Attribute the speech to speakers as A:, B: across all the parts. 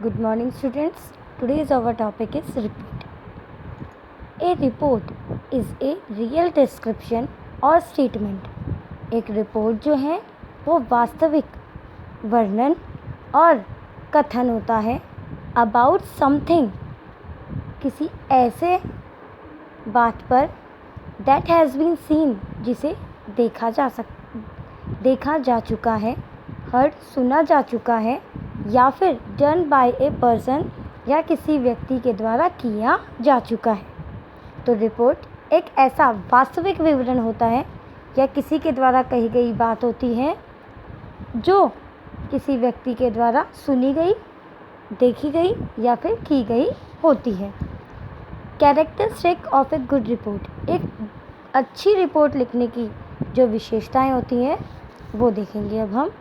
A: Good morning, students. Today's our topic is repeat. A report is a real description or statement. एक report जो है वो वास्तविक वर्णन और कथन होता है about something, किसी ऐसे बात पर that has been seen, जिसे देखा जा चुका है, heard सुना जा चुका है, या फिर डन बाय ए पर्सन या किसी व्यक्ति के द्वारा किया जा चुका है। तो रिपोर्ट एक ऐसा वास्तविक विवरण होता है या किसी के द्वारा कही गई बात होती है जो किसी व्यक्ति के द्वारा सुनी गई, देखी गई या फिर की गई होती है। Characteristic of a good report, एक अच्छी रिपोर्ट लिखने की जो विशेषताएं होती हैं वो देखेंगे अब हम।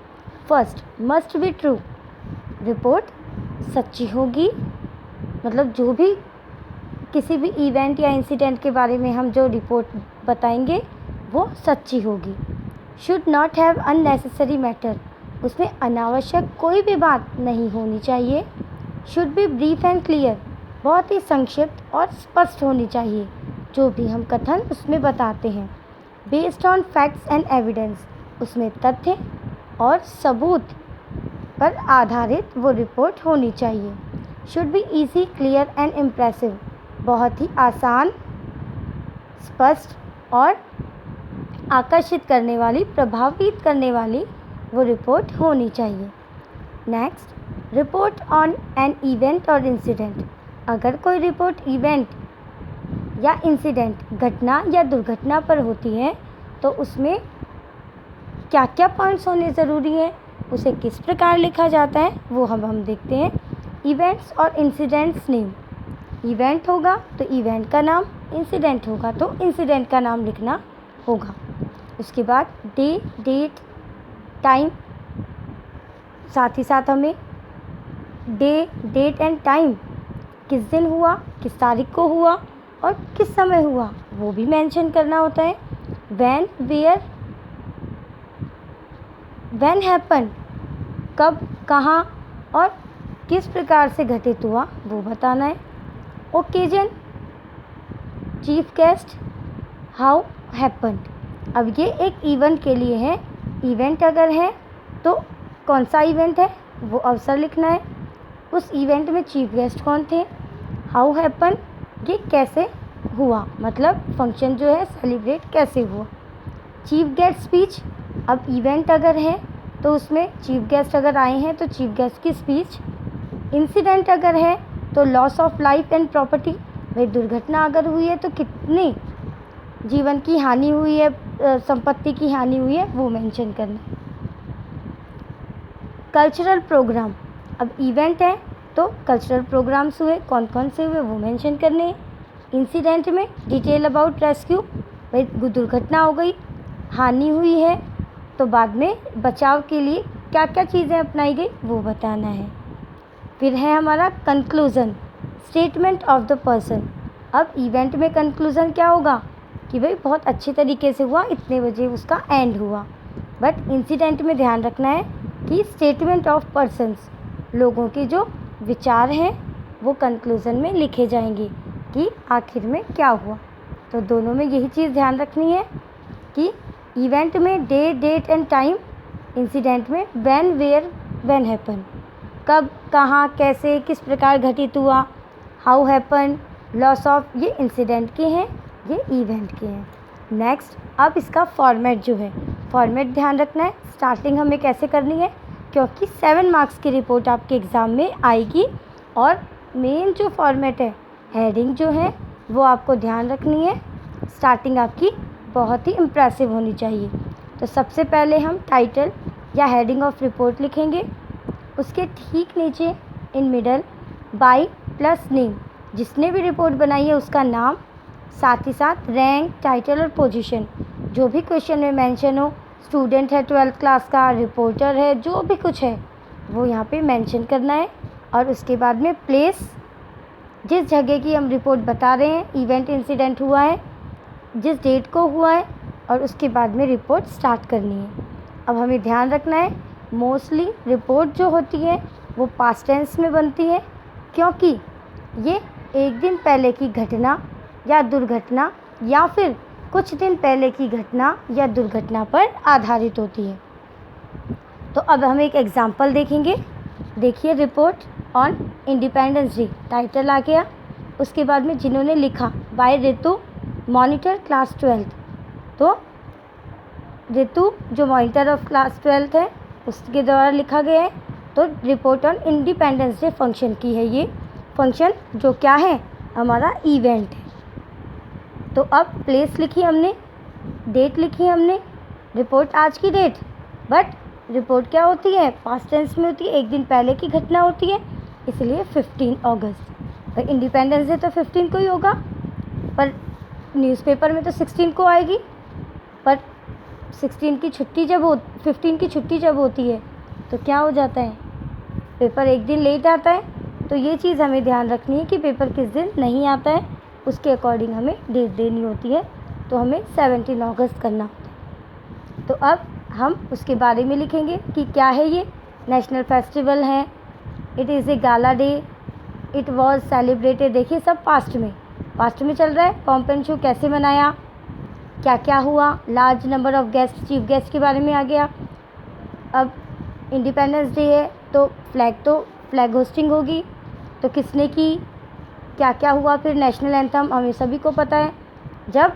A: First, must be true, report सच्ची होगी, मतलब जो भी किसी भी इवेंट या इंसिडेंट के बारे में हम जो रिपोर्ट बताएंगे वो सच्ची होगी। Should not have unnecessary matter, उसमें अनावश्यक कोई भी बात नहीं होनी चाहिए। Should be brief and clear, बहुत ही संक्षिप्त और स्पष्ट होनी चाहिए जो भी हम कथन उसमें बताते हैं। Based on facts and evidence, उसमें तथ्य और सबूत पर आधारित वो रिपोर्ट होनी चाहिए। Should be easy, clear and impressive, बहुत ही आसान, स्पष्ट और आकर्षित करने वाली, प्रभावित करने वाली वो रिपोर्ट होनी चाहिए। Next, report on an event और इंसिडेंट, अगर कोई रिपोर्ट इवेंट या इंसिडेंट, घटना या दुर्घटना पर होती है तो उसमें क्या क्या पॉइंट्स होने ज़रूरी हैं, उसे किस प्रकार लिखा जाता है वो हम देखते हैं। इवेंट्स और इंसिडेंट्स नेम, इवेंट होगा तो इवेंट का नाम, इंसिडेंट होगा तो इंसिडेंट का नाम लिखना होगा। उसके बाद डे, डेट, टाइम, साथ ही साथ हमें डे, डेट एंड टाइम, किस दिन हुआ, किस तारीख को हुआ और किस समय हुआ वो भी मेंशन करना होता है। व्हेन, वेयर, व्हेन हैपन, कब, कहाँ और किस प्रकार से घटित हुआ वो बताना है। Occasion, chief guest, how happen, अब ये एक इवेंट के लिए है। इवेंट अगर है तो कौन सा इवेंट है वो अवसर लिखना है, उस इवेंट में चीफ गेस्ट कौन थे। हाउ हैपन, ये कैसे हुआ, मतलब फंक्शन जो है सेलिब्रेट कैसे हुआ। चीफ गेस्ट स्पीच, अब इवेंट अगर है तो उसमें चीफ गेस्ट अगर आए हैं तो चीफ गेस्ट की स्पीच। इंसिडेंट अगर है तो loss of life and property, भाई दुर्घटना अगर हुई है तो कितनी जीवन की हानि हुई है, संपत्ति की हानि हुई है वो मेंशन करना। कल्चरल प्रोग्राम, अब इवेंट है तो कल्चरल प्रोग्राम्स हुए, कौन कौन से हुए वो मेंशन करने हैं। इंसिडेंट में डिटेल अबाउट रेस्क्यू, भाई दुर्घटना हो गई, हानि हुई है तो बाद में बचाव के लिए क्या क्या चीज़ें अपनाई गई वो बताना है। फिर है हमारा conclusion, statement of the person, अब इवेंट में कंक्लूज़न क्या होगा कि भाई बहुत अच्छे तरीके से हुआ, इतने बजे उसका एंड हुआ। बट इंसिडेंट में ध्यान रखना है कि स्टेटमेंट ऑफ पर्सन्स, लोगों के जो विचार हैं वो कंक्लूज़न में लिखे जाएंगे कि आखिर में क्या हुआ। तो दोनों में यही चीज़ ध्यान रखनी है कि इवेंट में day, date and time, incident में व्हेन, वेयर, व्हेन हैपन, कब, कहाँ, कैसे, किस प्रकार घटित हुआ। हाउ हैपन, लॉस ऑफ, ये इंसिडेंट के हैं, ये इवेंट के हैं। नेक्स्ट, अब इसका फॉर्मेट जो है, फॉर्मेट ध्यान रखना है। स्टार्टिंग हमें कैसे करनी है, क्योंकि 7 मार्क्स की रिपोर्ट आपके एग्ज़ाम में आएगी और मेन जो फॉर्मेट है, हेडिंग जो है वो आपको ध्यान रखनी है। स्टार्टिंग आपकी बहुत ही इम्प्रेसिव होनी चाहिए। तो सबसे पहले हम टाइटल या हेडिंग ऑफ रिपोर्ट लिखेंगे, उसके ठीक नीचे in middle by plus name, जिसने भी रिपोर्ट बनाई है उसका नाम, साथ ही साथ रैंक, टाइटल और पोजीशन, जो भी क्वेश्चन में मेंशन हो, स्टूडेंट है 12th क्लास का, रिपोर्टर है, जो भी कुछ है वो यहाँ पे मेंशन करना है। और उसके बाद में प्लेस, जिस जगह की हम रिपोर्ट बता रहे हैं, इवेंट इंसिडेंट हुआ है, जिस डेट को हुआ है, और उसके बाद में रिपोर्ट स्टार्ट करनी है। अब हमें ध्यान रखना है, मोस्टली रिपोर्ट जो होती है वो पास्ट टेंस में बनती है, क्योंकि ये एक दिन पहले की घटना या दुर्घटना या फिर कुछ दिन पहले की घटना या दुर्घटना पर आधारित होती है। तो अब हम एक एग्जाम्पल देखेंगे। देखिए, report on independence day title आ गया, उसके बाद में जिन्होंने लिखा बाय ऋतु, मॉनिटर क्लास 12th। तो ऋतु जो मॉनिटर ऑफ क्लास 12th है उसके द्वारा लिखा गया है। तो report on independence day function की है ये फंक्शन, जो क्या है, हमारा इवेंट है। तो अब प्लेस लिखी हमने, डेट लिखी हमने, रिपोर्ट आज की डेट, बट रिपोर्ट क्या होती है, पास्ट टेंस में होती है, एक दिन पहले की घटना होती है, इसलिए 15 अगस्त। पर इंडिपेंडेंस डे तो 15 को ही होगा, पर न्यूज़पेपर में तो 16 को आएगी। पर 15 की छुट्टी जब होती है तो क्या हो जाता है, पेपर एक दिन लेट आता है। तो ये चीज़ हमें ध्यान रखनी है कि पेपर किस दिन नहीं आता है, उसके अकॉर्डिंग हमें डेट देनी होती है। तो हमें 17 अगस्त करना होता है। तो अब हम उसके बारे में लिखेंगे कि क्या है ये, नेशनल फेस्टिवल है, it is a gala day, it was celebrated. देखिए सब पास्ट में चल रहा है। पॉम्प एंड शो कैसे मनाया, क्या क्या हुआ, large number of guest, chief guest के बारे में आ गया। अब इंडिपेंडेंस डे है तो फ्लैग होस्टिंग होगी, तो किसने की, क्या क्या हुआ। फिर नेशनल एंथम हमें सभी को पता है, जब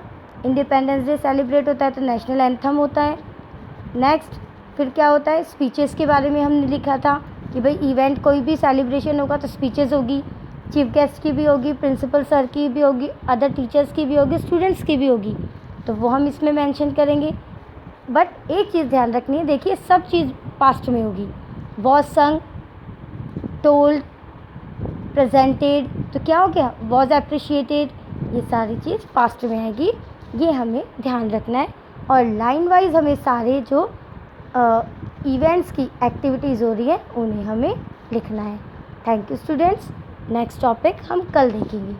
A: इंडिपेंडेंस डे सेलिब्रेट होता है तो नेशनल एंथम होता है। नेक्स्ट फिर क्या होता है, स्पीचेस के बारे में हमने लिखा था कि भाई इवेंट कोई भी सेलिब्रेशन होगा तो स्पीचेस होगी, चीफ गेस्ट की भी होगी, प्रिंसिपल सर की भी होगी, अदर टीचर्स की भी होगी, स्टूडेंट्स की भी होगी, तो वो हम इसमें मेंशन करेंगे। बट एक चीज़ ध्यान रखनी है, देखिए सब चीज़ पास्ट में होगी। वॉज संग, टोल्ड, प्रेजेंटेड, तो क्या हो गया, वॉज अप्रिशिएटेड, ये सारी चीज़ पास्ट में आएगी, ये हमें ध्यान रखना है। और लाइन वाइज हमें सारे जो इवेंट्स की एक्टिविटीज़ हो रही है उन्हें हमें लिखना है। Thank you students, next topic हम कल देखेंगे।